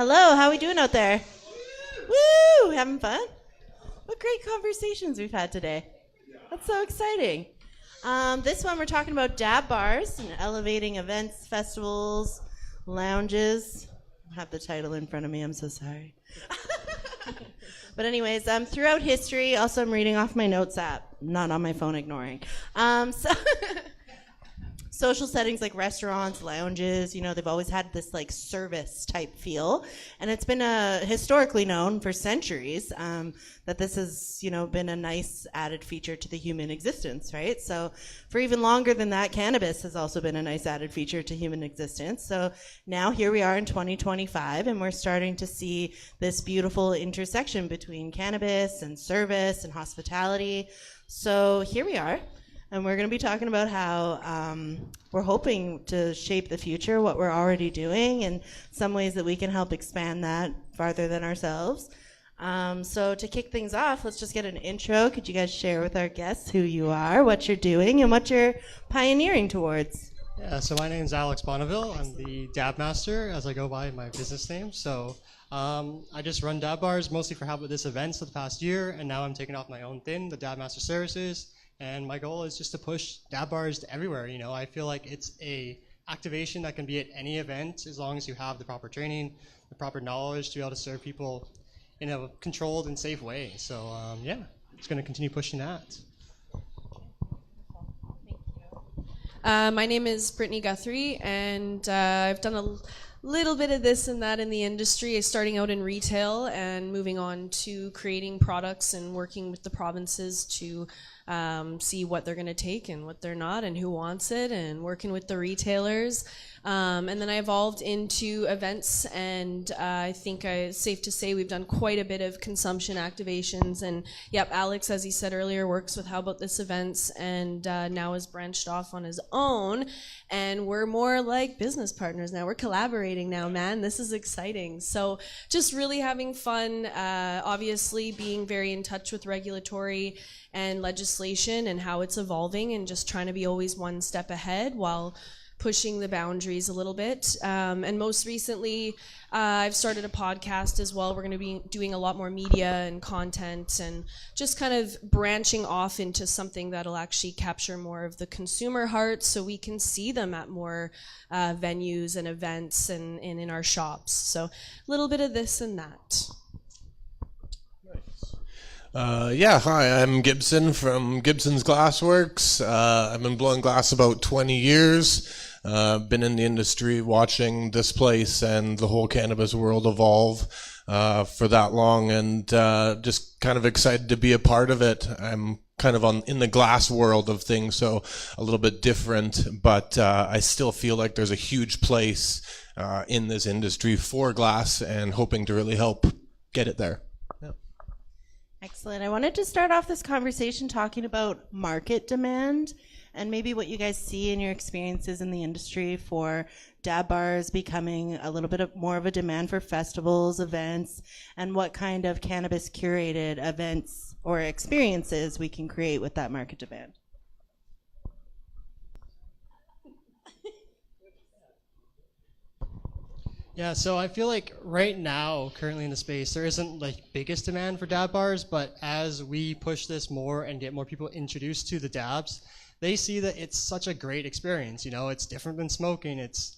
Hello, how are we doing out there? Woo! Having fun? What great conversations we've had today. That's so exciting. This one we're talking about dab bars and elevating events, festivals, lounges. I have the title in front of me, I'm so sorry. But anyways, throughout history, also I'm reading off my notes app, not on my phone, ignoring. Social settings like restaurants, lounges, they've always had this like service type feel. And it's been historically known for centuries that this has, been a nice added feature to the human existence, right? So for even longer than that, cannabis has also been a nice added feature to human existence. So now here we are in 2025 and we're starting to see this beautiful intersection between cannabis and service and hospitality. So here we are. And we're going to be talking about how we're hoping to shape the future, what we're already doing, and some ways that we can help expand that farther than ourselves. So to kick things off, let's just get an intro. Could you guys share with our guests who you are, what you're doing, and what you're pioneering towards? Yeah, so my name is Alex Bonneville. I'm the Dab Master, as I go by my business name. So I just run dab bars mostly for How About This events for the past year, and now I'm taking off my own thing, the Dab Master Services. And my goal is just to push dab bars to everywhere. I feel like it's a activation that can be at any event as long as you have the proper training, the proper knowledge to be able to serve people in a controlled and safe way. So yeah, just going to continue pushing that. My name is Brittany Guthrie, and I've done a little bit of this and that in the industry, starting out in retail and moving on to creating products and working with the provinces to see what they're going to take and what they're not and who wants it, and working with the retailers. And then I evolved into events, and I think it's safe to say we've done quite a bit of consumption activations. And yep, Alex, as he said earlier, works with How About This events, and now has branched off on his own. And we're more like business partners now. We're collaborating now, man. This is exciting. So just really having fun, obviously being very in touch with regulatory and legislation and how it's evolving, and just trying to be always one step ahead while pushing the boundaries a little bit. And most recently, I've started a podcast as well. We're going to be doing a lot more media and content, and just kind of branching off into something that'll actually capture more of the consumer hearts, so we can see them at more venues and events and in our shops. So a little bit of this and that. Hi, I'm Gibson from Gibson's Glassworks. I've been blowing glass about 20 years. Been in the industry watching this place and the whole cannabis world evolve for that long, and just kind of excited to be a part of it. I'm kind of in the glass world of things, so a little bit different, but I still feel like there's a huge place in this industry for glass, and hoping to really help get it there. Excellent. I wanted to start off this conversation talking about market demand and maybe what you guys see in your experiences in the industry for dab bars becoming a little bit more of a demand for festivals, events, and what kind of cannabis curated events or experiences we can create with that market demand. Yeah, so I feel like right now, currently in the space, there isn't like biggest demand for dab bars, but as we push this more and get more people introduced to the dabs, they see that it's such a great experience. It's different than smoking. It's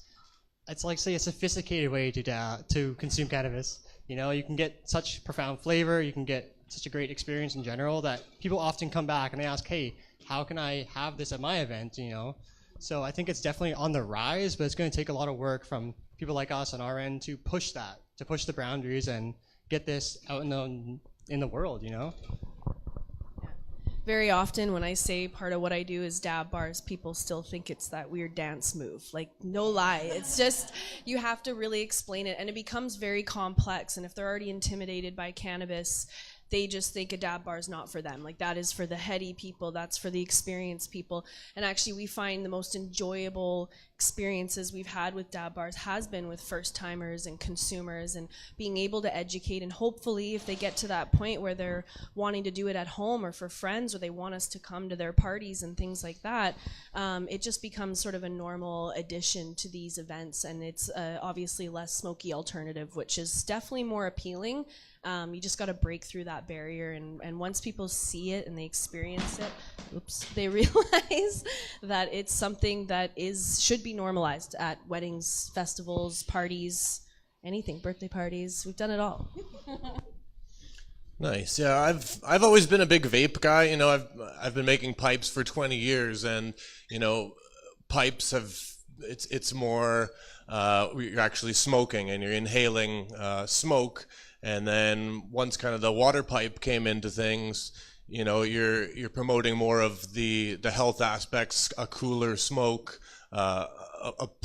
like, say, a sophisticated way to consume cannabis. You can get such profound flavor, you can get such a great experience in general that people often come back and they ask, hey, how can I have this at my event? So I think it's definitely on the rise, but it's going to take a lot of work from people like us on our end to push the boundaries and get this out in the world. Very often when I say part of what I do is dab bars, people still think it's that weird dance move. Like, no lie. It's just, you have to really explain it, and it becomes very complex. And if they're already intimidated by cannabis, they just think a dab bar is not for them. Like, that is for the heady people, that's for the experienced people. And actually we find the most enjoyable experiences we've had with dab bars has been with first timers and consumers, and being able to educate, and hopefully if they get to that point where they're wanting to do it at home or for friends, or they want us to come to their parties and things like that, it just becomes sort of a normal addition to these events, and it's obviously less smoky alternative, which is definitely more appealing. You just got to break through that barrier, and once people see it and they experience it, they realize that it's something that should be normalized at weddings, festivals, parties, anything, birthday parties. We've done it all. Nice. Yeah, I've always been a big vape guy. You know, I've been making pipes for 20 years, and you know, pipes have it's more you're actually smoking and you're inhaling smoke. And then once kind of the water pipe came into things, you know, you're promoting more of the health aspects, a cooler smoke,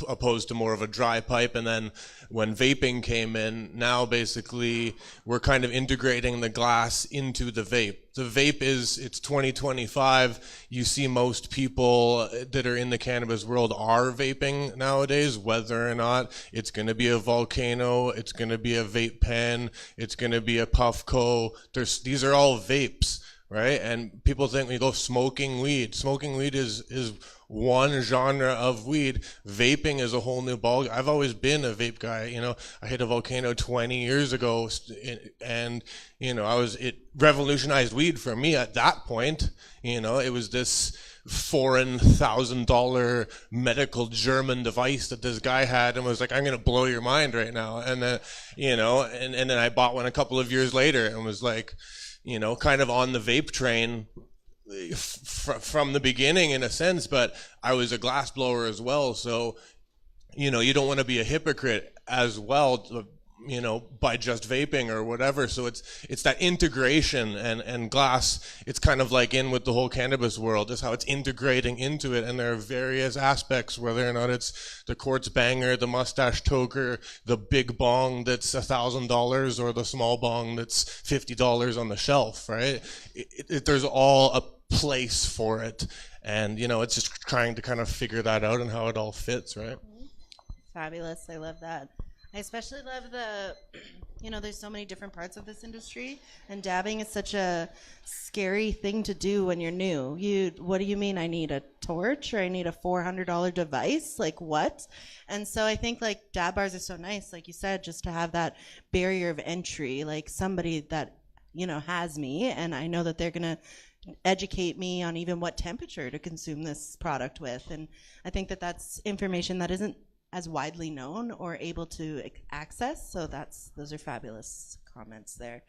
opposed to more of a dry pipe. And then when vaping came in, now basically we're kind of integrating the glass into the vape. The vape it's 2025. You see most people that are in the cannabis world are vaping nowadays, whether or not it's going to be a Volcano, it's going to be a vape pen, it's going to be a Puffco. These are all vapes, right? And people think we go smoking weed. Smoking weed is one genre of weed. Vaping is a whole new ball. I've always been a vape guy. You know, I hit a Volcano 20 years ago, and you know, it revolutionized weed for me at that point. You know, it was this foreign $1,000 medical German device that this guy had, and was like, I'm gonna blow your mind right now. And then, you know, and then I bought one a couple of years later and was like, you know, kind of on the vape train from the beginning in a sense, but I was a glass blower as well. So, you know, you don't want to be a hypocrite as well, you know, by just vaping or whatever. So it's that integration, and glass, it's kind of like in with the whole cannabis world, is how it's integrating into it. And there are various aspects, whether or not it's the quartz banger, the mustache toker, the big bong that's $1,000, or the small bong that's $50 on the shelf, right? There's all a place for it, and you know, it's just trying to kind of figure that out and how it all fits, right? Fabulous. I love that. I especially love you know, there's so many different parts of this industry, and dabbing is such a scary thing to do when you're new. What do you mean I need a torch, or I need a $400 device? Like what? And so I think like dab bars are so nice, like you said, just to have that barrier of entry, like somebody that, you know, has me, and I know that they're going to educate me on even what temperature to consume this product with. And I think that that's information that isn't as widely known or able to access. So those are fabulous comments there.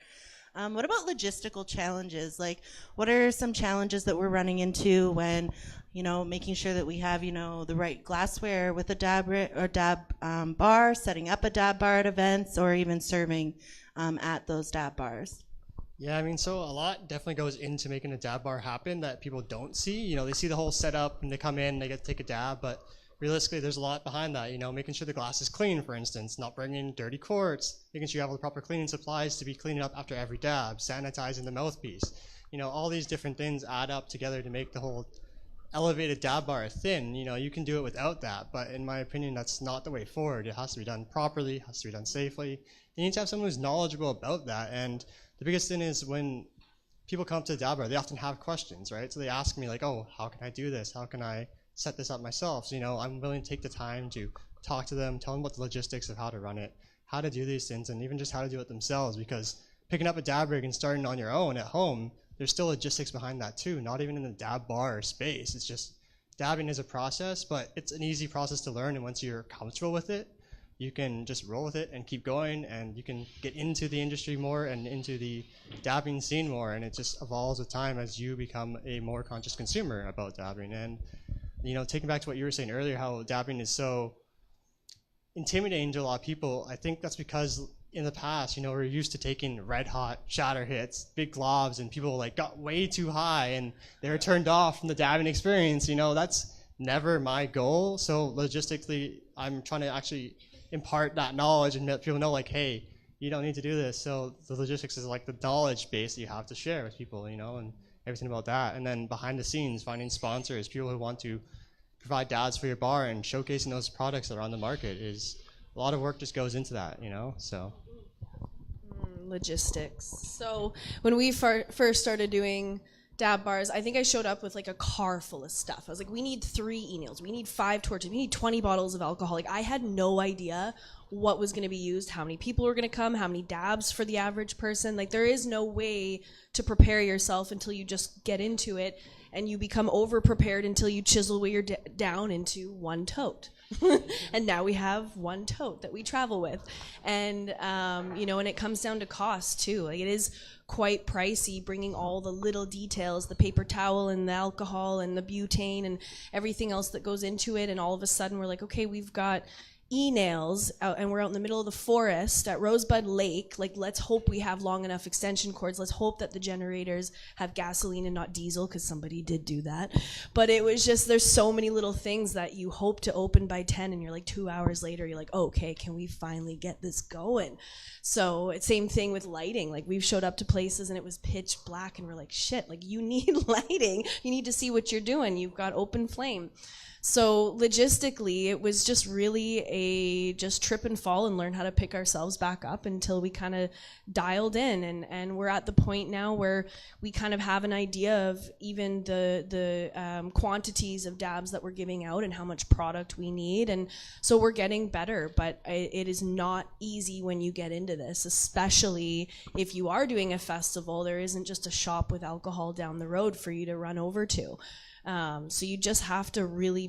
What about logistical challenges? Like, what are some challenges that we're running into when, you know, making sure that we have, you know, the right glassware with a dab bar, setting up a dab bar at events, or even serving at those dab bars? Yeah, I mean, so a lot definitely goes into making a dab bar happen that people don't see. You know, they see the whole setup and they come in, they get to take a dab, but realistically, there's a lot behind that. You know, making sure the glass is clean, for instance, not bringing in dirty quartz, making sure you have all the proper cleaning supplies to be cleaning up after every dab, sanitizing the mouthpiece. You know, all these different things add up together to make the whole elevated dab bar thin. You know, you can do it without that, but in my opinion, that's not the way forward. It has to be done properly, it has to be done safely. You need to have someone who's knowledgeable about that. And the biggest thing is when people come up to the dab bar, they often have questions, right? So they ask me like, oh, how can I do this? How can I set this up myself? So, you know, I'm willing to take the time to talk to them, tell them about the logistics of how to run it, how to do these things, and even just how to do it themselves, because picking up a dab rig and starting on your own at home, there's still logistics behind that too, not even in the dab bar space. It's just, dabbing is a process, but it's an easy process to learn, and once you're comfortable with it, you can just roll with it and keep going, and you can get into the industry more and into the dabbing scene more, and it just evolves with time as you become a more conscious consumer about dabbing. And you know, taking back to what you were saying earlier, how dabbing is so intimidating to a lot of people, I think that's because in the past, you know, we're used to taking red hot shatter hits, big globs, and people like got way too high and they were turned off from the dabbing experience. You know, that's never my goal. So logistically, I'm trying to actually impart that knowledge and let people know like, hey, you don't need to do this. So the logistics is like the knowledge base that you have to share with people, you know, and everything about that. And then behind the scenes, finding sponsors, people who want to provide dabs for your bar and showcasing those products that are on the market is a lot of work just goes into that, you know. So Logistics. So when we first started doing dab bars, I think I showed up with like a car full of stuff. I was like, we need 3 e-nails, we need 5 torches, we need 20 bottles of alcohol. Like, I had no idea what was going to be used, how many people were going to come, how many dabs for the average person. Like, there is no way to prepare yourself until you just get into it, and you become over prepared until you chisel your down into one tote. And now we have one tote that we travel with. And you know, and it comes down to cost too. Like, it is quite pricey bringing all the little details, the paper towel and the alcohol and the butane and everything else that goes into it. And all of a sudden we're like, okay, we've got e-nails out, and we're out in the middle of the forest at Rosebud Lake. Like, let's hope we have long enough extension cords. Let's hope that the generators have gasoline and not diesel, because somebody did do that. But it was just, there's so many little things that you hope to open by 10, and you're like 2 hours later, you're like, oh, okay, can we finally get this going? So it's same thing with lighting. Like, we've showed up to places and it was pitch black, and we're like, shit, like, you need lighting. You need to see what you're doing. You've got open flame. So logistically, it was just really a just trip and fall and learn how to pick ourselves back up until we kind of dialed in. And we're at the point now where we kind of have an idea of even the quantities of dabs that we're giving out and how much product we need. And so we're getting better, but it is not easy when you get into this, especially if you are doing a festival. There isn't just a shop with alcohol down the road for you to run over to. So you just have to really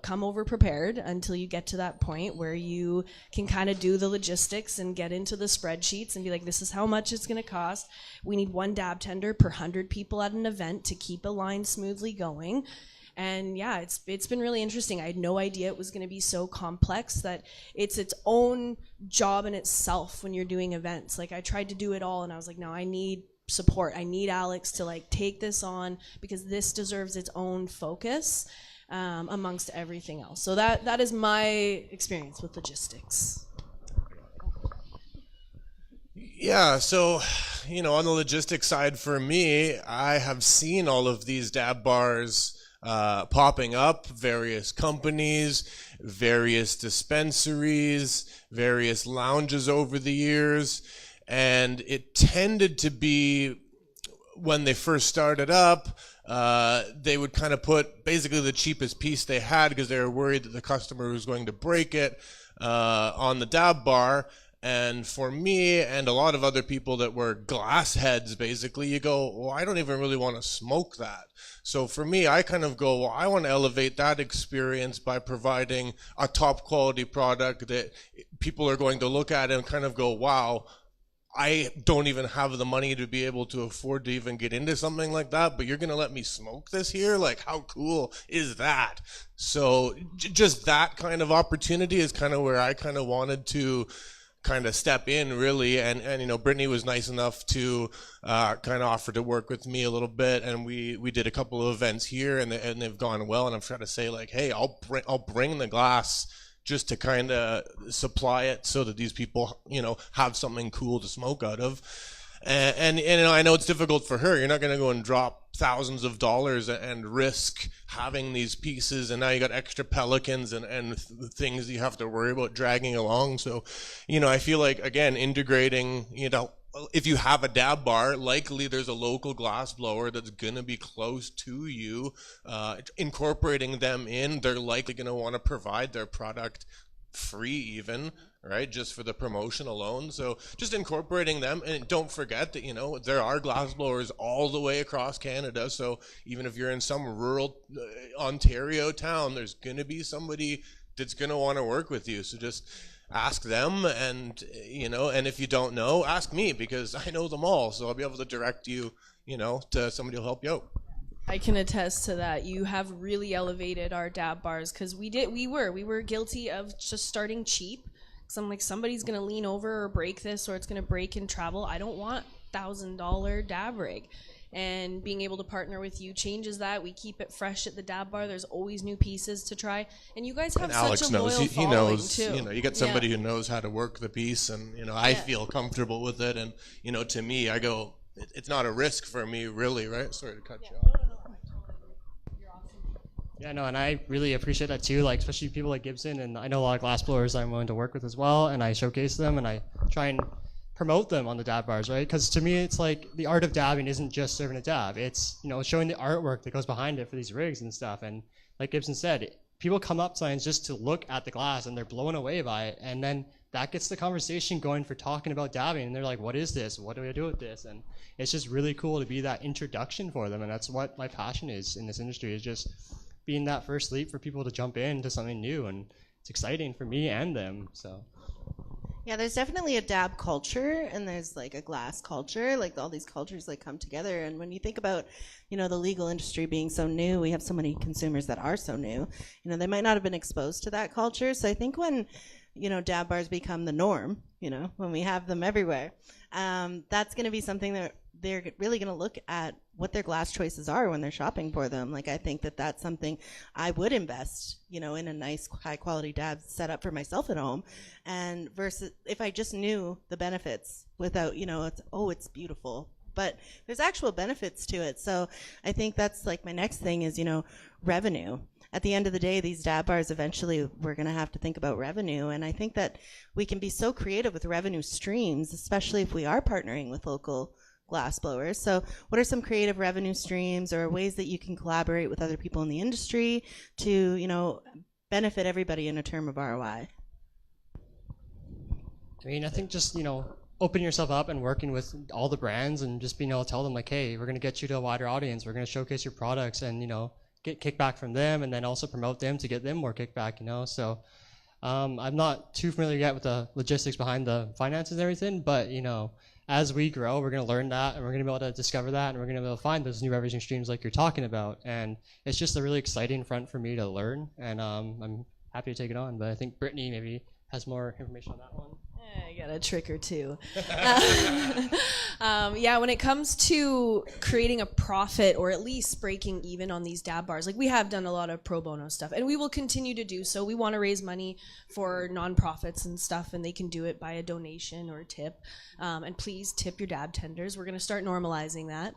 come over prepared until you get to that point where you can kind of do the logistics and get into the spreadsheets and be like, this is how much it's going to cost. We need 1 dab tender per 100 people at an event to keep a line smoothly going. And yeah, it's been really interesting. I had no idea it was going to be so complex, that it's its own job in itself when you're doing events. Like, I tried to do it all, and I was like, no, I need support. I need Alex to like take this on, because this deserves its own focus amongst everything else. So that is my experience with logistics. Yeah, so, you know, on the logistics side for me, I have seen all of these dab bars popping up, various companies, various dispensaries, various lounges over the years. And it tended to be, when they first started up, they would kind of put basically the cheapest piece they had, because they were worried that the customer was going to break it, on the dab bar. And for me and a lot of other people that were glass heads, basically, you go, well, I don't even really want to smoke that. So for me, I kind of go, well, I want to elevate that experience by providing a top quality product that people are going to look at and kind of go, wow, I don't even have the money to be able to afford to even get into something like that, but you're going to let me smoke this here? Like, how cool is that? So just that kind of opportunity is kind of where I kind of wanted to kind of step in, really. And you know, Brittany was nice enough to kind of offer to work with me a little bit, and we did a couple of events here, and they've gone well. And I'm trying to say, like, hey, I'll bring the glass just to kind of supply it so that these people, you know, have something cool to smoke out of. And you know, I know it's difficult for her. You're not going to go and drop thousands of dollars and risk having these pieces, and now you got extra pelicans and things you have to worry about dragging along. So, you know, I feel like, again, integrating, you know, if you have a dab bar, likely there's a local glass blower that's going to be close to you. Incorporating them in, they're likely going to want to provide their product free even, right, just for the promotion alone. So just incorporating them. And don't forget that, you know, there are glass blowers all the way across Canada. So even if you're in some rural Ontario town, there's going to be somebody that's going to want to work with you. So just ask them, and you know, and if you don't know, ask me, because I know them all, so I'll be able to direct you, you know, to somebody who'll help you out. I can attest to that. You have really elevated our dab bars, because we were guilty of just starting cheap. So I'm like, somebody's gonna lean over or break this, or it's gonna break in travel. I don't want $1,000 dab rig. And being able to partner with you changes that. We keep it fresh at the dab bar. There's always new pieces to try, and you guys have And such Alex a knows, loyal he following knows, too. you know, you get somebody who knows how to work the piece, and you know, I feel comfortable with it, and you know, to me, I go, it's not a risk for me, really, right? Sorry to cut you off. Yeah, no, and I really appreciate that too. Like, especially people like Gibson, and I know a lot of glass blowers I'm willing to work with as well, and I showcase them and I try and promote them on the dab bars, right? Because to me, it's like the art of dabbing isn't just serving a dab; it's showing the artwork that goes behind it for these rigs and stuff. And like Gibson said, people come up signs just to look at the glass and they're blown away by it, and then that gets the conversation going for talking about dabbing, and they're like, what is this? What do I do with this? And it's just really cool to be that introduction for them, and that's what my passion is in this industry, is just being that first leap for people to jump into something new, and it's exciting for me and them. So Yeah, there's definitely a dab culture, and there's like a glass culture. Like all these cultures like come together. And when you think about, the legal industry being so new, we have so many consumers that are so new. They might not have been exposed to that culture. So I think when dab bars become the norm, when we have them everywhere, that's going to be something that they're really going to look at what their glass choices are when they're shopping for them. Like, I think that that's something I would invest, in a nice high quality dab set up for myself at home, and versus if I just knew the benefits without, it's beautiful, but there's actual benefits to it. So I think that's like my next thing is, revenue. At the end of the day, these dab bars, eventually we're going to have to think about revenue. And I think that we can be so creative with revenue streams, especially if we are partnering with local glass blowers. So what are some creative revenue streams or ways that you can collaborate with other people in the industry to, benefit everybody in a term of ROI? I mean, I think just, opening yourself up and working with all the brands and just being able to tell them like, hey, we're going to get you to a wider audience. We're going to showcase your products and, get kickback from them, and then also promote them to get them more kickback, So I'm not too familiar yet with the logistics behind the finances and everything, but, as we grow, we're going to learn that, and we're going to be able to discover that, and we're going to be able to find those new revenue streams like you're talking about. And it's just a really exciting front for me to learn, and I'm happy to take it on. But I think Brittany maybe has more information on that one. I got a trick or two. Yeah, when it comes to creating a profit or at least breaking even on these dab bars, like we have done a lot of pro bono stuff, and we will continue to do so. We want to raise money for nonprofits and stuff, and they can do it by a donation or a tip. And please tip your dab tenders. We're going to start normalizing that.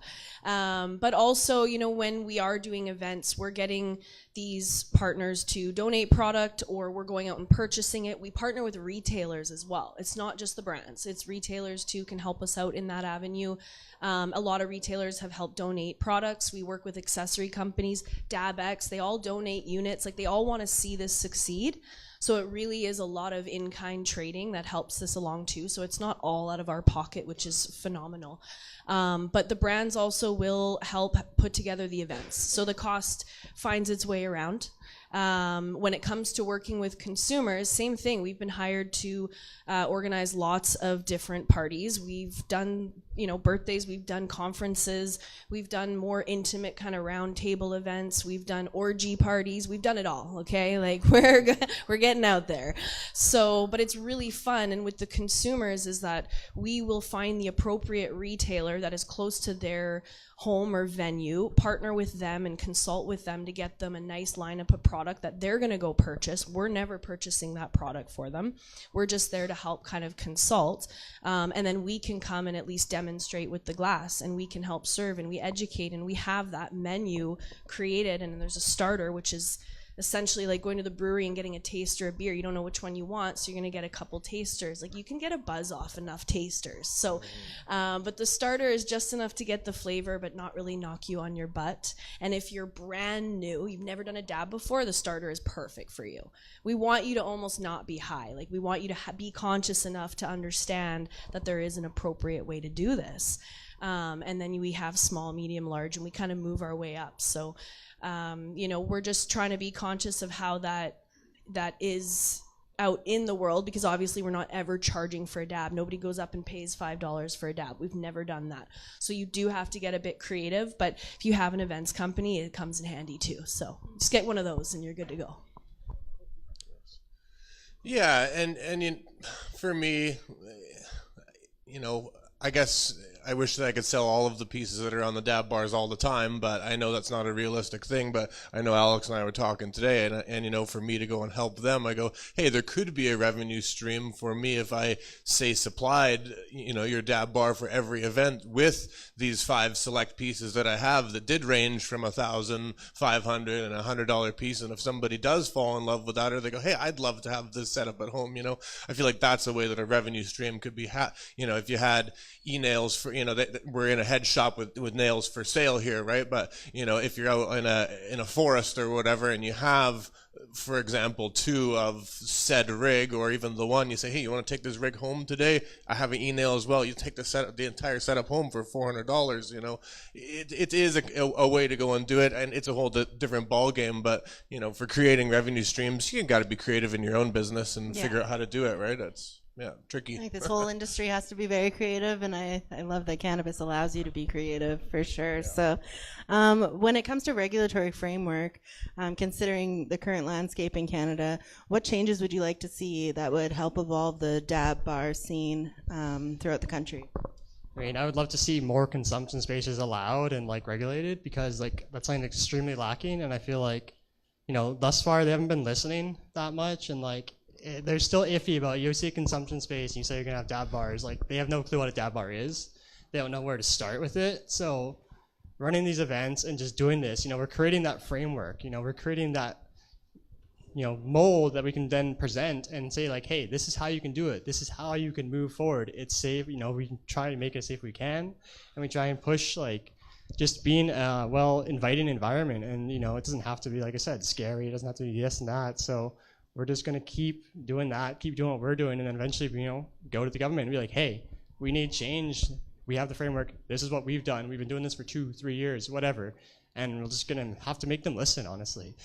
But also, when we are doing events, we're getting these partners to donate product, or we're going out and purchasing it. We partner with retailers as well. It's not just the brands, it's retailers too can help us out in that avenue. A lot of retailers have helped donate products. We work with accessory companies, DabX, they all donate units. Like, they all want to see this succeed. So it really is a lot of in-kind trading that helps this along too. So it's not all out of our pocket, which is phenomenal. But the brands also will help put together the events. So the cost finds its way around. When it comes to working with consumers, same thing. We've been hired to organize lots of different parties. We've done, birthdays, we've done conferences, we've done more intimate kind of round table events, we've done orgy parties, we've done it all, okay? Like, we're getting out there. So, but it's really fun, and with the consumers is that we will find the appropriate retailer that is close to their home or venue, partner with them and consult with them to get them a nice lineup of product that they're going to go purchase. We're never purchasing that product for them. We're just there to help kind of consult. And then we can come and at least demonstrate with the glass, and we can help serve, and we educate, and we have that menu created. And there's a starter, which is essentially like going to the brewery and getting a taster of beer. You don't know which one you want, so you're going to get a couple tasters. Like, you can get a buzz off enough tasters. So, but the starter is just enough to get the flavor, but not really knock you on your butt. And if you're brand new, you've never done a dab before, the starter is perfect for you. We want you to almost not be high. Like, we want you to be conscious enough to understand that there is an appropriate way to do this. And then we have small, medium, large, and we kind of move our way up. So, we're just trying to be conscious of how that is out in the world, because obviously we're not ever charging for a dab. Nobody goes up and pays $5 for a dab. We've never done that. So you do have to get a bit creative, but if you have an events company, it comes in handy too. So just get one of those and you're good to go. Yeah, and for me, I guess I wish that I could sell all of the pieces that are on the dab bars all the time, but I know that's not a realistic thing. But I know Alex and I were talking today, and you know, for me to go and help them, I go, hey, there could be a revenue stream for me if I say supplied, you know, your dab bar for every event with these 5 select pieces that I have that did range from $1,500 and $100 piece. And if somebody does fall in love with that, or they go, hey, I'd love to have this set up at home, you know, I feel like that's a way that a revenue stream could be, you know, if you had e-nails for, you know, we're in a head shop with nails for sale here, right? But, you know, if you're out in a forest or whatever, and you have, for example, 2 of said rig, or even the one, you say, hey, you want to take this rig home today? I have an e-nail as well. You take the entire setup home for $400. You know, it is a way to go and do it, and it's a whole different ball game. But you know, for creating revenue streams, you got to be creative in your own business and figure out how to do it. Right? It's tricky. I think this whole industry has to be very creative, and I love that cannabis allows you to be creative for sure. So when it comes to regulatory framework, considering the current landscape in Canada, what changes would you like to see that would help evolve the dab bar scene throughout the country? I mean, I would love to see more consumption spaces allowed and like regulated, because like that's something extremely lacking, and I feel like, you know, thus far they haven't been listening that much, and like they're still iffy about, you see a consumption space and you say you're gonna have dab bars, like they have no clue what a dab bar is. They don't know where to start with it. So running these events and just doing this, you know, we're creating that framework, you know, we're creating that, you know, mold that we can then present and say like, hey, this is how you can do it. This is how you can move forward. It's safe. You know, we can try to make it as safe we can, and we try and push like just being a inviting environment. And, you know, it doesn't have to be, like I said, scary. It doesn't have to be this and that. So we're just going to keep doing that, keep doing what we're doing, and then eventually, you know, go to the government and be like, hey, we need change. We have the framework. This is what we've done. We've been doing this for 2-3 years, whatever. And we're just going to have to make them listen, honestly.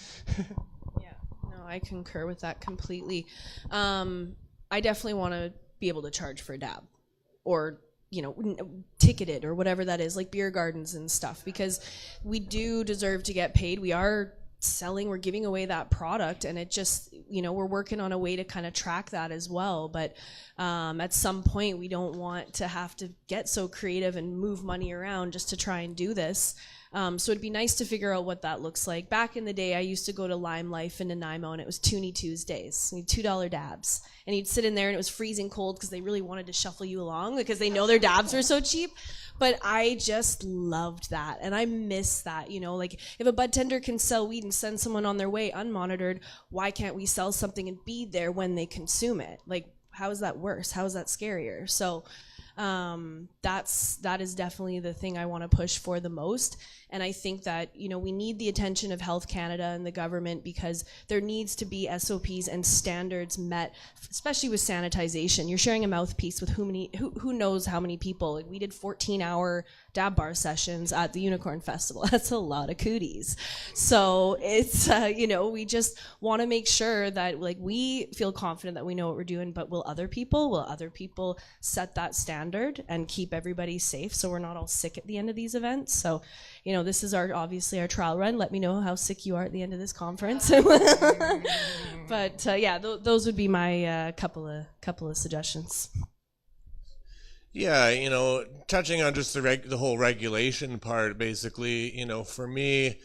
Yeah, no, I concur with that completely. I definitely want to be able to charge for a dab, or, you know, ticketed or whatever that is, like beer gardens and stuff, because we do deserve to get paid. We are selling, we're giving away that product, and it just, you know, we're working on a way to kind of track that as well. But at some point, we don't want to have to get so creative and move money around just to try and do this. So it'd be nice to figure out what that looks like. Back in the day, I used to go to Lime Life in Nanaimo, and it was Toonie Tuesdays. $2 dabs. And you'd sit in there, and it was freezing cold because they really wanted to shuffle you along because they know their dabs were so cheap. But I just loved that, and I miss that. You know, like if a bud tender can sell weed and send someone on their way unmonitored, why can't we sell something and be there when they consume it? Like, how is that worse? How is that scarier? So that is definitely the thing I want to push for the most. And I think that, you know, we need the attention of Health Canada and the government, because there needs to be SOPs and standards met, especially with sanitization. You're sharing a mouthpiece with who knows how many people. Like, we did 14-hour dab bar sessions at the Unicorn Festival. That's a lot of cooties. So it's, you know, we just want to make sure that, like, we feel confident that we know what we're doing, but will other people set that standard and keep everybody safe so we're not all sick at the end of these events? So, you know, this is obviously our trial run. Let me know how sick you are at the end of this conference. But yeah, those would be my couple of suggestions. Yeah, you know, touching on just the whole regulation part, basically, you know, for me,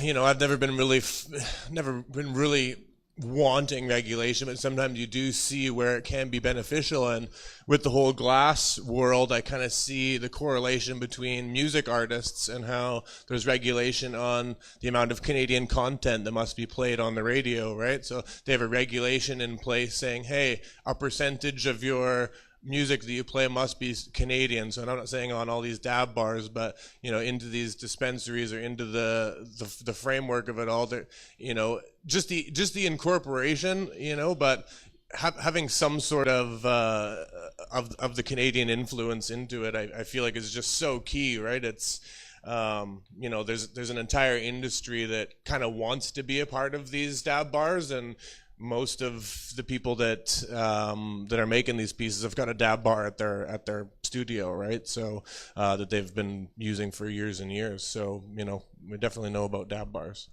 you know, I've never been really wanting regulation, but sometimes you do see where it can be beneficial. And with the whole glass world, I kind of see the correlation between music artists and how there's regulation on the amount of Canadian content that must be played on the radio, right? So they have a regulation in place saying, hey, a percentage of your music that you play must be Canadian. So I'm not saying on all these dab bars, but, you know, into these dispensaries or into the framework of it all, there, you know, just the incorporation, you know, but having some sort of the Canadian influence into it, I feel like is just so key, right? It's you know, there's an entire industry that kind of wants to be a part of these dab bars, and most of the people that are making these pieces have got a dab bar at their studio, right? So that they've been using for years and years. So, you know, we definitely know about dab bars.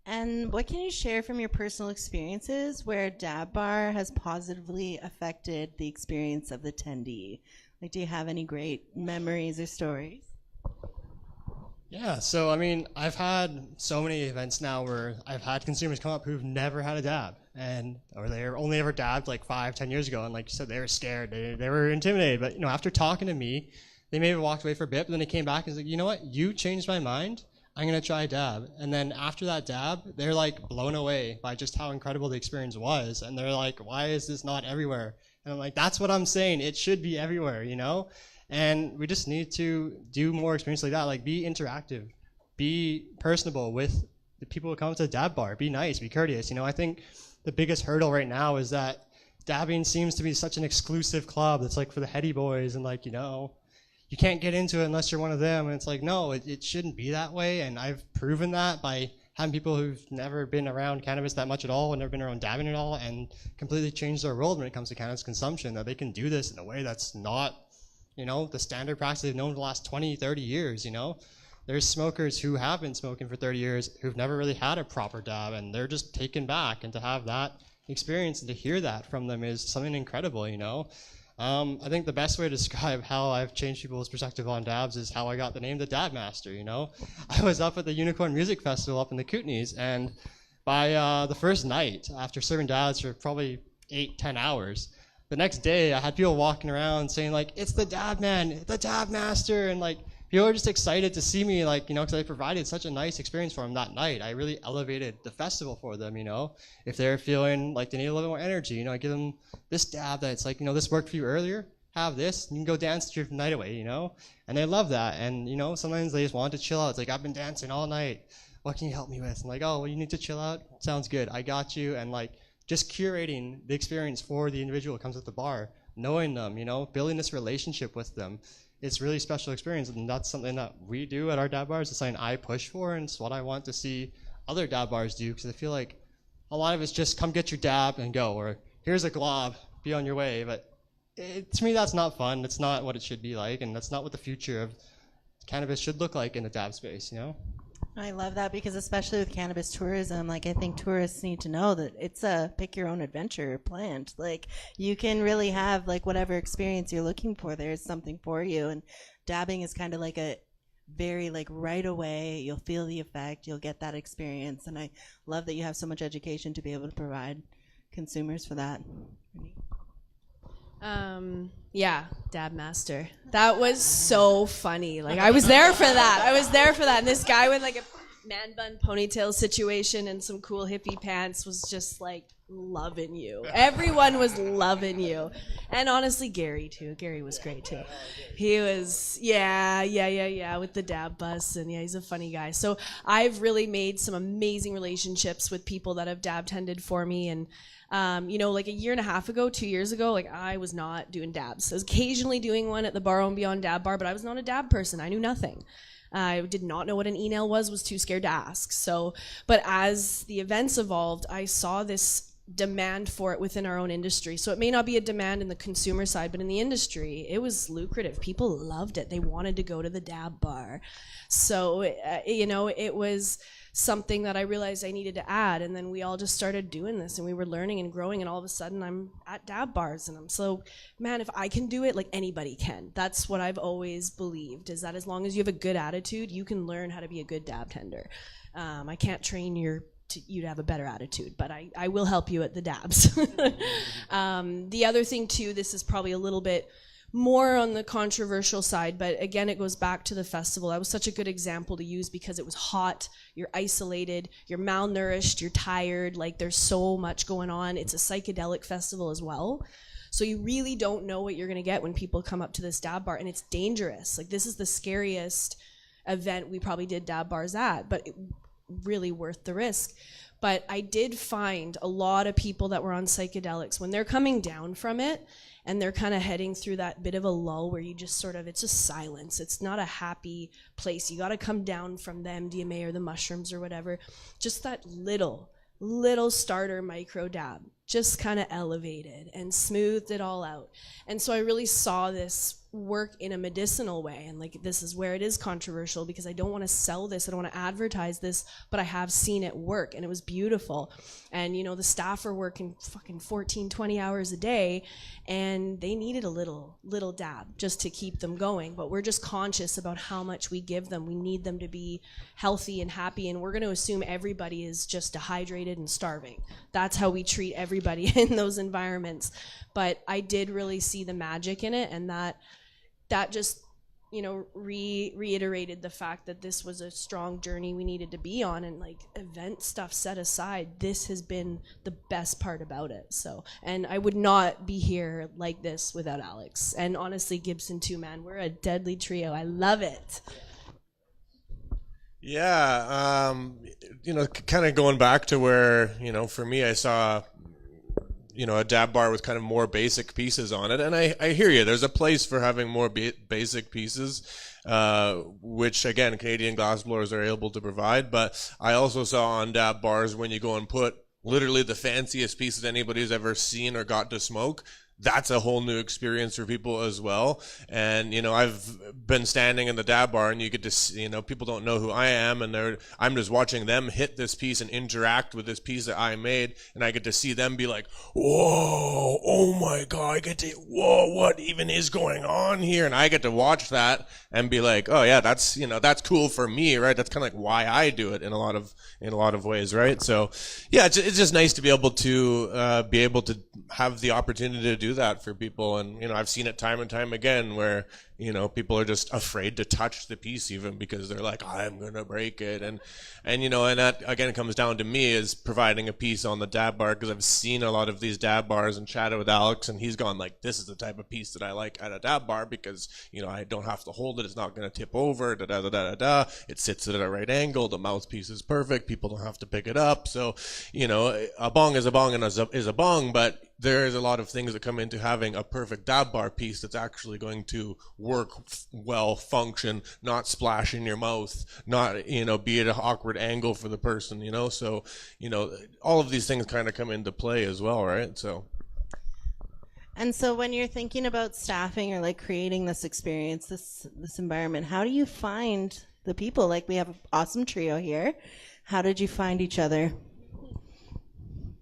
And what can you share from your personal experiences where a dab bar has positively affected the experience of the attendee? Like, do you have any great memories or stories? Yeah, so I mean, I've had so many events now where I've had consumers come up who've never had a dab, or they were only ever dabbed like 5-10 years ago, and like you said, they were scared, they were intimidated. But after talking to me, they may have walked away for a bit, but then they came back and was like, you know what, you changed my mind. I'm gonna try a dab. And then after that dab, they're like blown away by just how incredible the experience was, and they're like, why is this not everywhere? And I'm like, that's what I'm saying. It should be everywhere, And we just need to do more experience like that, like be interactive, be personable with the people who come to the dab bar, be nice, be courteous. I think the biggest hurdle right now is that dabbing seems to be such an exclusive club that's like for the heady boys, and like, you can't get into it unless you're one of them. And it's like, no, it shouldn't be that way. And I've proven that by having people who've never been around cannabis that much at all, and never been around dabbing at all, and completely changed their world when it comes to cannabis consumption, that they can do this in a way that's not the standard practice they've known for the last 20, 30 years, There's smokers who have been smoking for 30 years who've never really had a proper dab, and they're just taken back. And to have that experience and to hear that from them is something incredible, I think the best way to describe how I've changed people's perspective on dabs is how I got the name the Dab Master, I was up at the Unicorn Music Festival up in the Kootenays, and by the first night, after serving dabs for probably 8-10 hours, the next day I had people walking around saying like, it's the Dab Man, the Dab Master, and like people were just excited to see me, like, because I provided such a nice experience for them that night. I really elevated the festival for them, if they're feeling like they need a little more energy, I give them this dab that's like, this worked for you earlier, have this, you can go dance your night away, and they love that. And sometimes they just want to chill out. It's like, I've been dancing all night, what can you help me with? And like, oh, well, you need to chill out, sounds good, I got you. And like just curating the experience for the individual who comes at the bar, knowing them, building this relationship with them. It's really special experience, and that's something that we do at our dab bars. It's something I push for, and it's what I want to see other dab bars do, because I feel like a lot of it's just come get your dab and go, or here's a glob, be on your way. But to me, that's not fun. It's not what it should be like, and that's not what the future of cannabis should look like in the dab space, I love that, because especially with cannabis tourism, like I think tourists need to know that it's a pick your own adventure plant. Like you can really have like whatever experience you're looking for. There's something for you, and dabbing is kind of like a very like right away. You'll feel the effect. You'll get that experience, and I love that you have so much education to be able to provide consumers for that. Yeah, Dab Master. That was so funny. Like I was there for that. And this guy with like a man bun ponytail situation and some cool hippie pants was just like loving you. Everyone was loving you. And honestly, Gary too. Gary was great too. He was, yeah, with the dab bus, and yeah, he's a funny guy. So I've really made some amazing relationships with people that have dab tended for me, and like a year and a half ago, 2 years ago, like I was not doing dabs. I was occasionally doing one at the Bar and Beyond Dab Bar, but I was not a dab person. I knew nothing. I did not know what an e-nail was too scared to ask. So, but as the events evolved, I saw this demand for it within our own industry. So it may not be a demand in the consumer side, but in the industry, it was lucrative. People loved it. They wanted to go to the dab bar. So, it was something that I realized I needed to add, and then we all just started doing this, and we were learning and growing, and all of a sudden I'm at dab bars, and I'm so, man, if I can do it, like anybody can. That's what I've always believed, is that as long as you have a good attitude, you can learn how to be a good dab tender. I can't train you to have a better attitude, but I will help you at the dabs. The other thing too, this is probably a little bit more on the controversial side, but again, it goes back to the festival. That was such a good example to use because it was hot, you're isolated, you're malnourished, you're tired, like there's so much going on. It's a psychedelic festival as well. So you really don't know what you're gonna get when people come up to this dab bar, and it's dangerous. Like this is the scariest event we probably did dab bars at, but really worth the risk. But I did find a lot of people that were on psychedelics, when they're coming down from it and they're kind of heading through that bit of a lull where you just sort of, it's just silence. It's not a happy place. You got to come down from the MDMA or the mushrooms or whatever. Just that little starter micro dab just kind of elevated and smoothed it all out. And so I really saw this work in a medicinal way, and like this is where it is controversial because I don't want to sell this, I don't want to advertise this, but I have seen it work and it was beautiful. And the staff are working fucking 14-20 hours a day, and they needed a little dab just to keep them going. But we're just conscious about how much we give them. We need them to be healthy and happy, and we're going to assume everybody is just dehydrated and starving. That's how we treat everybody in those environments. But I did really see the magic in it, and that just reiterated the fact that this was a strong journey we needed to be on. And like, event stuff set aside, this has been the best part about it. So, and I would not be here like this without Alex, and honestly Gibson too, man. We're a deadly trio. I love it. Yeah, kind of going back to where, for me, I saw, a dab bar with kind of more basic pieces on it. And I hear you. There's a place for having more basic pieces, which, again, Canadian glassblowers are able to provide. But I also saw on dab bars, when you go and put literally the fanciest pieces anybody's ever seen or got to smoke, that's a whole new experience for people as well. And I've been standing in the dab bar, and you get to see, people don't know who I am, and I'm just watching them hit this piece and interact with this piece that I made, and I get to see them be like, whoa, oh my god, whoa, what even is going on here? And I get to watch that and be like, oh yeah, that's that's cool for me, right? That's kind of like why I do it in a lot of ways, right? So yeah, it's just nice to be able to have the opportunity to do that for people. And I've seen it time and time again where people are just afraid to touch the piece, even because they're like, I'm gonna break it. And that again comes down to me is providing a piece on the dab bar, because I've seen a lot of these dab bars and chatted with Alex, and he's gone like, this is the type of piece that I like at a dab bar, because I don't have to hold it, it's not gonna tip over, it sits at a right angle, the mouthpiece is perfect, people don't have to pick it up. So a bong is a bong and is a bong, but there's a lot of things that come into having a perfect dab bar piece that's actually going to work well, function, not splash in your mouth, not be at an awkward angle for the person, so all of these things kind of come into play as well, right? So when you're thinking about staffing or like creating this experience, this environment, how do you find the people? Like, we have an awesome trio here. How did you find each other?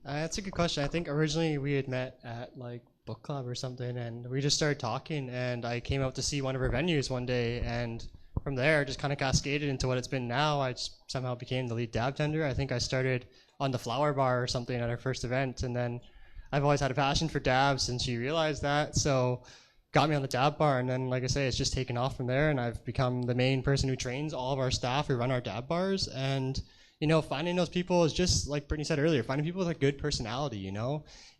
That's a good question. I think originally we had met at like book club or something, and we just started talking, and I came out to see one of our venues one day, and from there just kind of cascaded into what it's been now. I just somehow became the lead dab tender. I think I started on the flower bar or something at our first event, and then I've always had a passion for dabs, and she realized that, so got me on the dab bar. And then, like I say, it's just taken off from there, and I've become the main person who trains all of our staff who run our dab bars. And finding those people is just like Brittany said earlier, finding people with a good personality.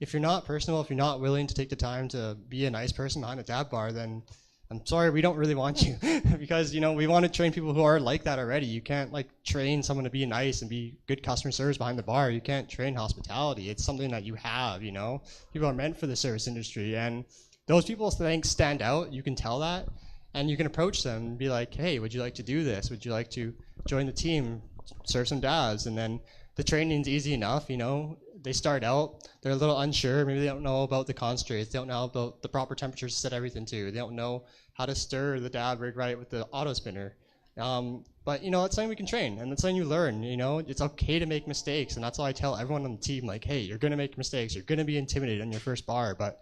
If you're not personable, if you're not willing to take the time to be a nice person behind a dab bar, then I'm sorry, we don't really want you. Because we want to train people who are like that already. You can't like train someone to be nice and be good customer service behind the bar. You can't train hospitality. It's something that you have. People are meant for the service industry, and those people stand out. You can tell that, and you can approach them and be like, hey, would you like to do this? Would you like to join the team, serve some dabs? And then the training's easy enough. They start out, they're a little unsure, maybe they don't know about the concentrates, they don't know about the proper temperatures to set everything to, they don't know how to stir the dab rig right with the auto spinner. But it's something we can train, and it's something you learn. It's okay to make mistakes, and that's why I tell everyone on the team, like, hey, you're gonna make mistakes, you're gonna be intimidated on your first bar, but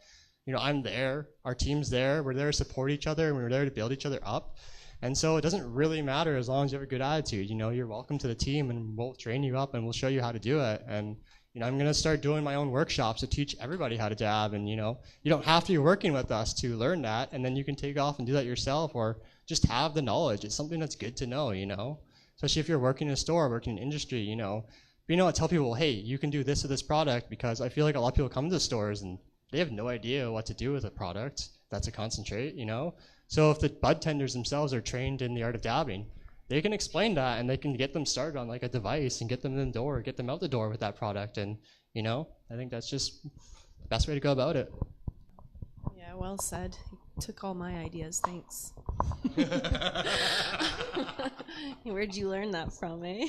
I'm there, our team's there, we're there to support each other, and we're there to build each other up. And so it doesn't really matter as long as you have a good attitude. You're welcome to the team, and we'll train you up, and we'll show you how to do it. And I'm going to start doing my own workshops to teach everybody how to dab. And you don't have to be working with us to learn that, and then you can take off and do that yourself, or just have the knowledge. It's something that's good to know, especially if you're working in a store, working in industry. I tell people, hey, you can do this with this product, because I feel like a lot of people come to the stores and they have no idea what to do with a product that's a concentrate. So if the bud tenders themselves are trained in the art of dabbing, they can explain that, and they can get them started on like a device and get them in the door, get them out the door with that product. And I think that's just the best way to go about it. Yeah, well said. You took all my ideas, thanks. Where'd you learn that from, eh?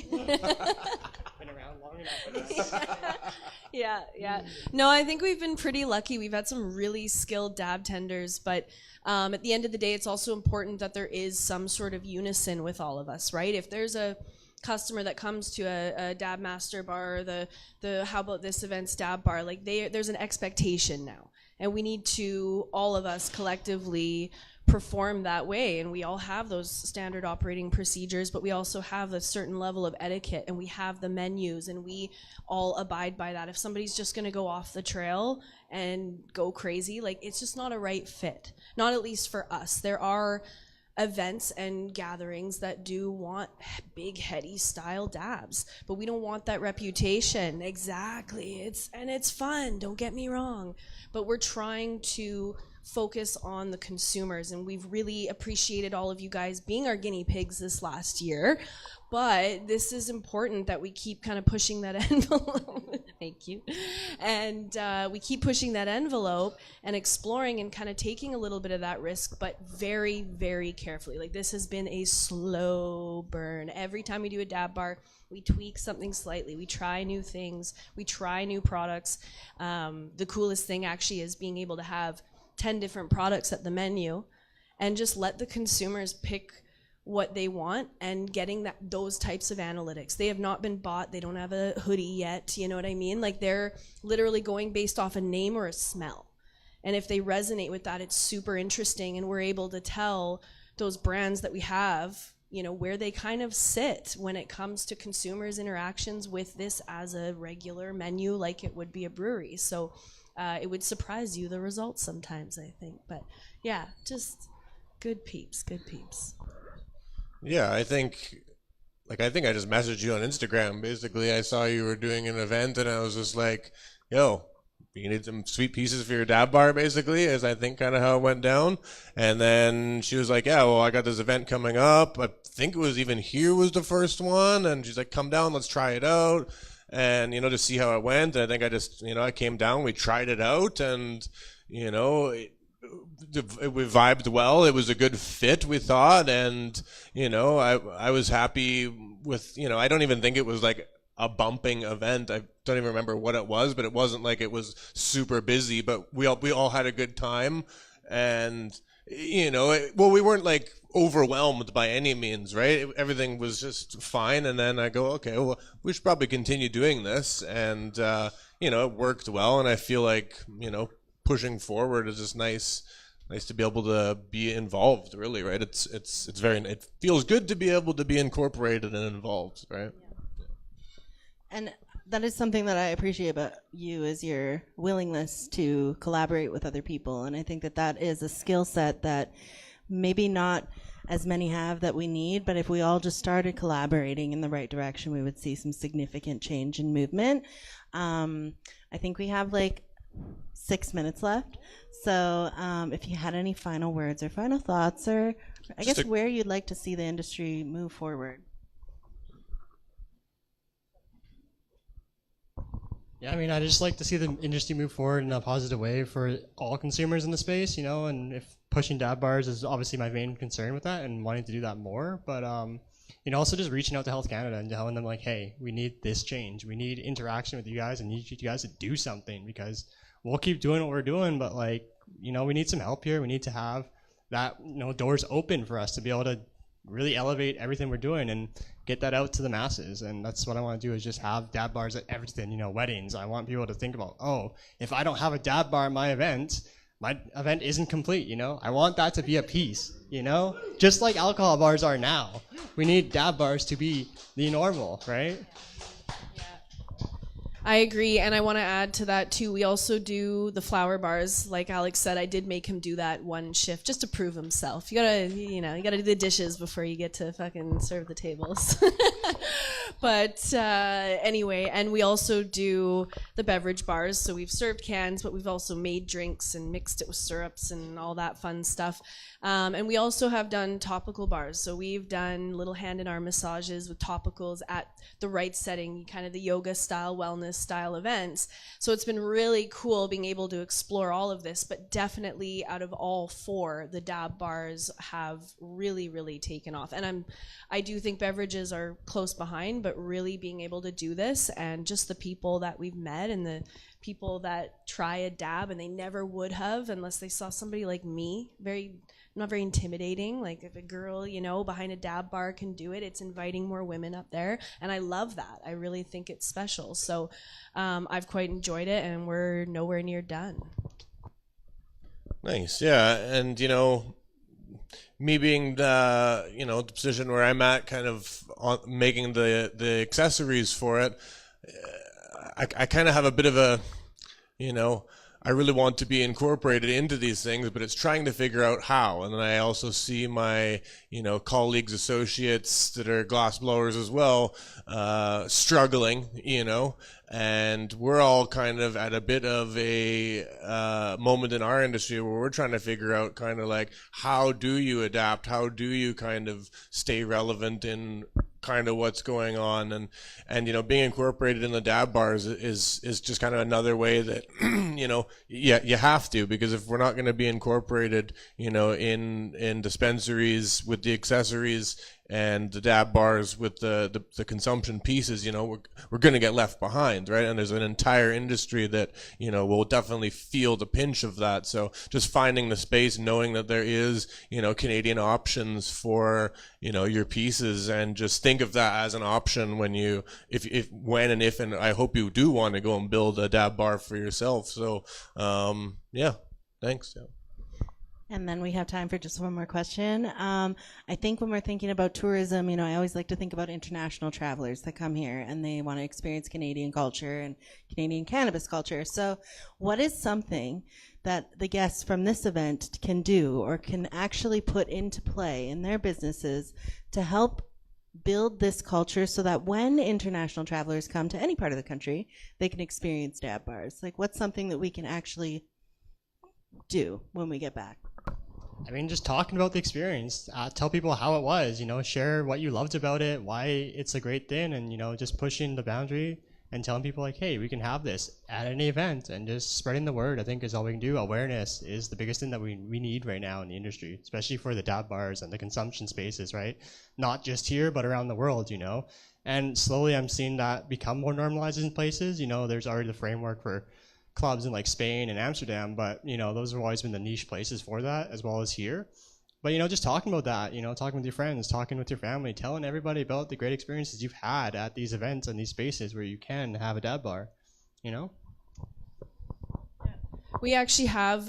been around long enough for that. Yeah. No, I think we've been pretty lucky. We've had some really skilled dab tenders, but at the end of the day, it's also important that there is some sort of unison with all of us, right? If there's a customer that comes to a Dab Master bar, the How About This Events Dab bar, like there's an expectation now, and we need to, all of us collectively, perform that way. And we all have those standard operating procedures, but we also have a certain level of etiquette, and we have the menus, and we all abide by that. If somebody's just going to go off the trail and go crazy, like, it's just not a right fit, not at least for us. There are events and gatherings that do want big heady style dabs, but we don't want that reputation. Exactly. It's fun, don't get me wrong, but we're trying to focus on the consumers, and we've really appreciated all of you guys being our guinea pigs this last year. But this is important that we keep kind of pushing that envelope. Thank you. And we keep pushing that envelope and exploring and kind of taking a little bit of that risk, but very, very carefully. Like, this has been a slow burn. Every time we do a dab bar, we tweak something slightly. We try new things. We try new products. The coolest thing actually is being able to have 10 different products at the menu and just let the consumers pick what they want, and getting those types of analytics. They have not been bought. They don't have a hoodie yet. You know what I mean? Like, they're literally going based off a name or a smell. And if they resonate with that, it's super interesting. And we're able to tell those brands that we have, you know, where they kind of sit when it comes to consumers' interactions with this as a regular menu, like it would be a brewery. So it would surprise you, the results sometimes, I think. But yeah, just good peeps. Yeah, I think I just messaged you on Instagram. Basically, I saw you were doing an event, and I was just like, yo, you need some sweet pieces for your dab bar, basically, is I think kind of how it went down. And then she was like, yeah, well, I got this event coming up. I think it was even here was the first one. And she's like, come down, let's try it out. And, to see how it went. And I think I just, I came down, we tried it out, and, we vibed well. It was a good fit, we thought, and I was happy with, I don't even think it was like a bumping event. I don't even remember what it was, but it wasn't like it was super busy, but we all had a good time. And we weren't like overwhelmed by any means, right? Everything was just fine. And then I go, okay, well, we should probably continue doing this. And it worked well, and I feel like pushing forward is just nice to be able to be involved, really, right? It feels good to be able to be incorporated and involved, right? Yeah. And that is something that I appreciate about you, is your willingness to collaborate with other people. And I think that is a skill set that maybe not as many have that we need, but if we all just started collaborating in the right direction, we would see some significant change in movement. I think we have like 6 minutes left. So if you had any final words or final thoughts, or I guess where you'd like to see the industry move forward. Yeah, I mean, I just like to see the industry move forward in a positive way for all consumers in the space, and if pushing dab bars is obviously my main concern with that and wanting to do that more, but also just reaching out to Health Canada and telling them like, hey, we need this change. We need interaction with you guys and need you guys to do something, because we'll keep doing what we're doing, but we need some help here. We need to have that, doors open for us to be able to really elevate everything we're doing and get that out to the masses. And that's what I want to do, is just have dab bars at everything, weddings. I want people to think about, oh, if I don't have a dab bar at my event isn't complete, I want that to be a piece, just like alcohol bars are now. We need dab bars to be the normal, right? I agree, and I want to add to that too. We also do the flower bars. Like Alex said, I did make him do that one shift just to prove himself. You gotta do the dishes before you get to fucking serve the tables. But anyway, and we also do the beverage bars. So we've served cans, but we've also made drinks and mixed it with syrups and all that fun stuff. And we also have done topical bars. So we've done little hand-in-arm massages with topicals at the right setting, kind of the yoga style wellness wellness style events. So it's been really cool being able to explore all of this, but definitely out of all four, the dab bars have really, really taken off. And I do think beverages are close behind, but really being able to do this and just the people that we've met and the people that try a dab and they never would have unless they saw somebody like me, not very intimidating. Like if a girl, behind a dab bar can do it, it's inviting more women up there. And I love that. I really think it's special. So I've quite enjoyed it, and we're nowhere near done. Nice, yeah. And me being the position where I'm at, kind of making the accessories for it, I kind of have a bit of a, I really want to be incorporated into these things, but it's trying to figure out how. And then I also see my, colleagues, associates that are glass blowers as well, struggling, and we're all kind of at a bit of a moment in our industry where we're trying to figure out kind of like, how do you adapt? How do you kind of stay relevant in kind of what's going on? And being incorporated in the dab bars is just kind of another way that you have to, because if we're not going to be incorporated in dispensaries with the accessories and the dab bars with the consumption pieces, we're going to get left behind, right? And there's an entire industry that will definitely feel the pinch of that. So just finding the space, knowing that there is Canadian options for your pieces, and just think of that as an option when if I hope you do want to go and build a dab bar for yourself. So yeah, thanks. Yeah. And then we have time for just one more question. I think when we're thinking about tourism, I always like to think about international travelers that come here and they want to experience Canadian culture and Canadian cannabis culture. So what is something that the guests from this event can do or can actually put into play in their businesses to help build this culture so that when international travelers come to any part of the country, they can experience dab bars? Like, what's something that we can actually do when we get back? I mean, just talking about the experience, tell people how it was, share what you loved about it, why it's a great thing, and, just pushing the boundary and telling people like, hey, we can have this at any event, and just spreading the word, I think, is all we can do. Awareness is the biggest thing that we need right now in the industry, especially for the dab bars and the consumption spaces, right? Not just here, but around the world, And slowly I'm seeing that become more normalized in places. There's already the framework for clubs in like Spain and Amsterdam, but those have always been the niche places for that, as well as here. But just talking about that, talking with your friends, talking with your family, telling everybody about the great experiences you've had at these events and these spaces where you can have a dab bar, We actually have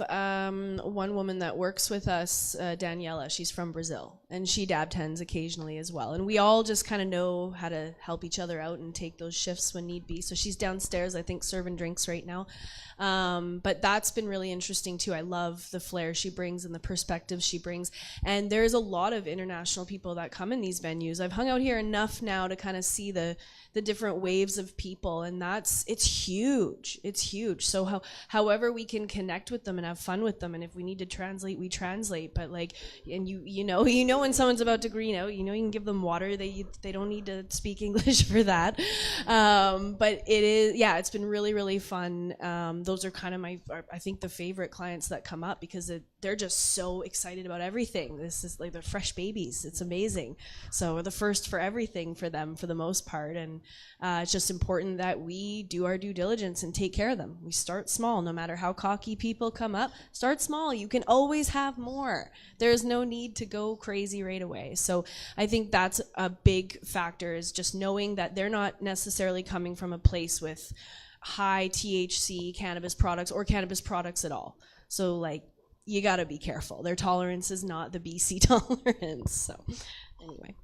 one woman that works with us, Daniela. She's from Brazil, and she dab tens occasionally as well. And we all just kind of know how to help each other out and take those shifts when need be. So she's downstairs, I think, serving drinks right now. But that's been really interesting too. I love the flair she brings and the perspective she brings. And there's a lot of international people that come in these venues. I've hung out here enough now to kind of see the different waves of people, and it's huge. It's huge. So however we can connect with them and have fun with them, and if we need to translate, we translate. But and you know when someone's about to green out, you can give them water. They don't need to speak English for that. But it's been really, really fun. Those are kind of I think the favorite clients that come up, because they're just so excited about everything. This is like they're fresh babies. It's amazing. So we're the first for everything for them for the most part. And it's just important that we do our due diligence and take care of them. We start small. No matter how cocky people come up, start small. You can always have more. There's no need to go crazy right away. So I think that's a big factor, is just knowing that they're not necessarily coming from a place with high THC cannabis products or cannabis products at all. So you got to be careful. Their tolerance is not the BC tolerance. So anyway.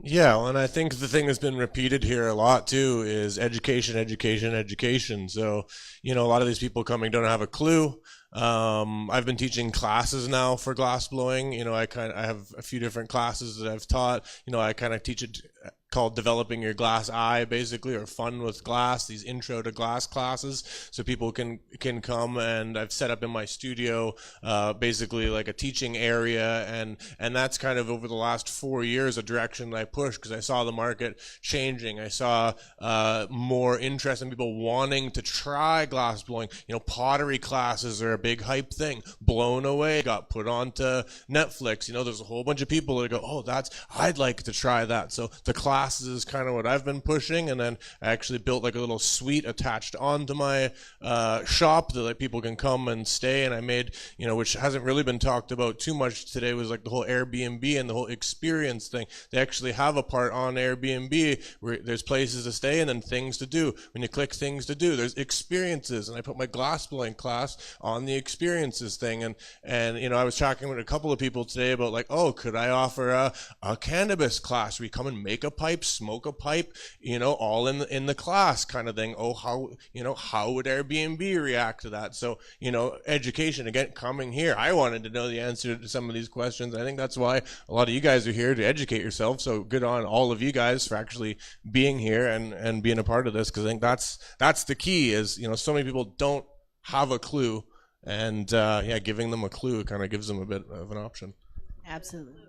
Yeah, and I think the thing that's been repeated here a lot too is education, education, education. So, a lot of these people coming don't have a clue. I've been teaching classes now for glass blowing. I have a few different classes that I've taught. I kind of teach it called Developing Your Glass Eye, basically, or Fun with Glass, these intro to glass classes, so people can come, and I've set up in my studio basically like a teaching area, and that's kind of over the last 4 years a direction that I pushed because I saw the market changing. I saw more interest in people wanting to try glass blowing. You know, pottery classes are a big hype thing. Blown Away got put onto Netflix. You know, there's a whole bunch of people that go, oh, I'd like to try that. So the classes is kind of what I've been pushing, and then I actually built like a little suite attached onto my shop that like people can come and stay. And I made, you know, which hasn't really been talked about too much today, was like the whole Airbnb and the whole experience thing. They actually have a part on Airbnb where there's places to stay and then things to do. When you click things to do, there's experiences, and I put my glass blowing class on the experiences thing. And you know, I was talking with a couple of people today about like, oh, could I offer a cannabis class where you come and make a pipe, smoke a pipe, you know, all in the class kind of thing. Oh, how would Airbnb react to that? So, you know, education, again, coming here, I wanted to know the answer to some of these questions. I think that's why a lot of you guys are here, to educate yourself. So good on all of you guys for actually being here and being a part of this, because I think that's the key. Is, you know, so many people don't have a clue, and giving them a clue kind of gives them a bit of an option. Absolutely.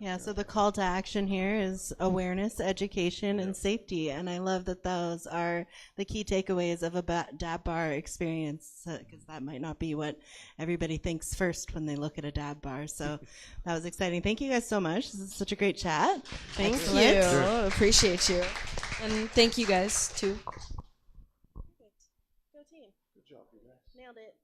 Yeah, so the call to action here is awareness, education, and safety. And I love that those are the key takeaways of a dab bar experience, because that might not be what everybody thinks first when they look at a dab bar. So that was exciting. Thank you guys so much. This is such a great chat. Thank Excellent. you. Appreciate you. And thank you guys, too. Go team. Good job, you guys. Nailed it.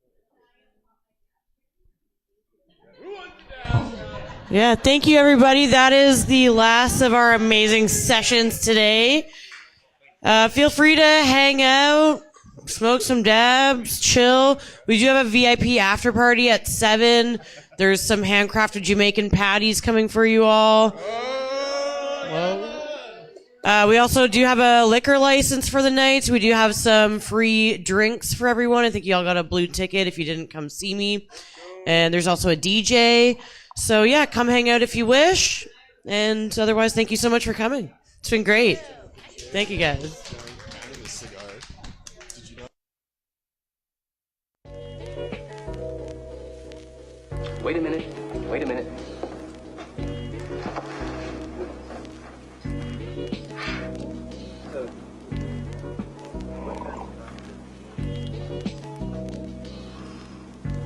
Yeah, thank you, everybody. That is the last of our amazing sessions today. Feel free to hang out, smoke some dabs, chill. We do have a VIP after party at 7. There's some handcrafted Jamaican patties coming for you all. We also do have a liquor license for the night. We do have some free drinks for everyone. I think y'all got a blue ticket if you didn't come see me. And there's also a DJ. So yeah, come hang out if you wish. And otherwise, thank you so much for coming. It's been great. Thank you, guys. Wait a minute. Wait a minute.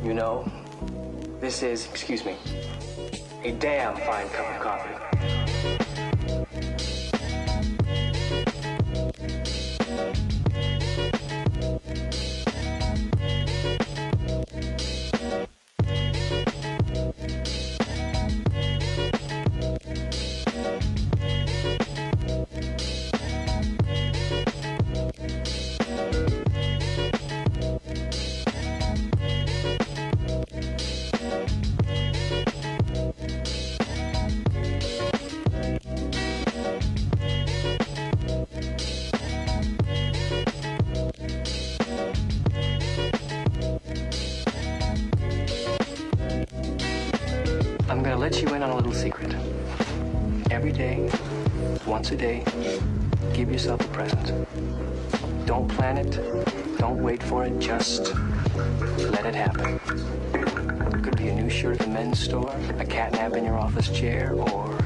You know, this is, excuse me, a damn fine cup of coffee. I'm gonna let you in on a little secret. Every day, once a day, give yourself a present. Don't plan it, don't wait for it, just let it happen. It could be a new shirt at the men's store, a cat nap in your office chair, or